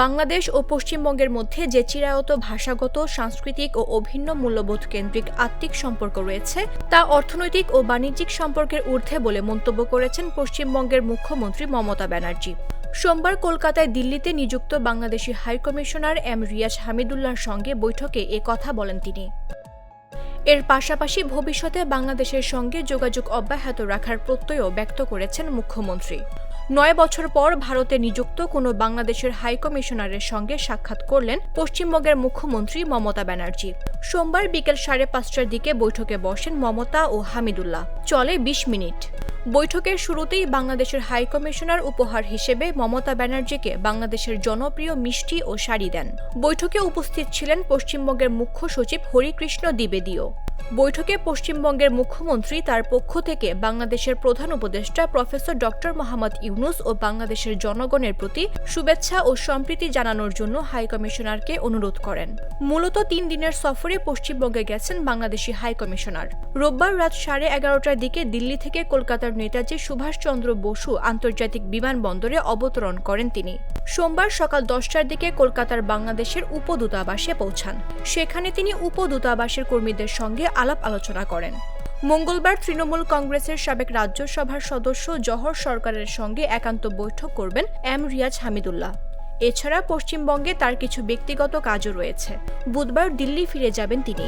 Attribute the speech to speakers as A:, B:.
A: বাংলাদেশ ও পশ্চিমবঙ্গের মধ্যে যে চিরায়ত ভাষাগত, সাংস্কৃতিক ও অভিন্ন মূল্যবোধ কেন্দ্রিক আত্মিক সম্পর্ক রয়েছে তা অর্থনৈতিক ও বাণিজ্যিক সম্পর্কের ঊর্ধ্বে বলে মন্তব্য করেছেন পশ্চিমবঙ্গের মুখ্যমন্ত্রী মমতা ব্যানার্জি। সোমবার কলকাতায় দিল্লিতে নিযুক্ত বাংলাদেশি হাইকমিশনার এম রিয়াজ হামিদুল্লাহর সঙ্গে বৈঠকে এ কথা বলেন তিনি। এর পাশাপাশি ভবিষ্যতে বাংলাদেশের সঙ্গে যোগাযোগ অব্যাহত রাখার প্রত্যয়ও ব্যক্ত করেছেন মুখ্যমন্ত্রী। ৯ বছর পর ভারতে নিযুক্ত কোনো বাংলাদেশের হাইকমিশনারের সঙ্গে সাক্ষাৎ করলেন পশ্চিমবঙ্গের মুখ্যমন্ত্রী মমতা ব্যানার্জি। সোমবার বিকেল ৫:৩০টার দিকে বৈঠকে বসেন মমতা ও হামিদুল্লাহ। চলে ২০ মিনিট। বৈঠকের শুরুতেই বাংলাদেশের হাইকমিশনার উপহার হিসেবে মমতা ব্যানার্জিকে বাংলাদেশের জনপ্রিয় মিষ্টি ও শাড়ি দেন। বৈঠকে উপস্থিত ছিলেন পশ্চিমবঙ্গের মুখ্য সচিব হরিকৃষ্ণ দ্বিবেদীও। বৈঠকে পশ্চিমবঙ্গের মুখ্যমন্ত্রী তার পক্ষ থেকে বাংলাদেশের প্রধান উপদেষ্টা প্রফেসর ডক্টর মোহাম্মদ ইউনুস ও বাংলাদেশের জনগণের প্রতি শুভেচ্ছা ও সম্প্রীতি জানানোর জন্য হাইকমিশনারকে অনুরোধ করেন। মূলত ৩ দিনের সফরে পশ্চিমবঙ্গে গেছেন বাংলাদেশি হাইকমিশনার। রোববার রাত 11:30টার দিকে দিল্লি থেকে কলকাতার নেতাজি সুভাষচন্দ্র বসু আন্তর্জাতিক বিমানবন্দরে অবতরণ করেন তিনি। সোমবার সকাল 10টার দিকে কলকাতার বাংলাদেশের উপদূতাবাসে পৌঁছান। সেখানে তিনি উপদূতাবাসের কর্মীদের সঙ্গে আলাপ আলোচনা করেন। মঙ্গলবার তৃণমূল কংগ্রেসের সাবেক রাজ্যসভার সদস্য জহর সরকারের সঙ্গে একান্ত বৈঠক করবেন এম রিয়াজ হামিদুল্লাহ। এছাড়া পশ্চিমবঙ্গে তার কিছু ব্যক্তিগত কাজও রয়েছে। বুধবার দিল্লি ফিরে যাবেন তিনি।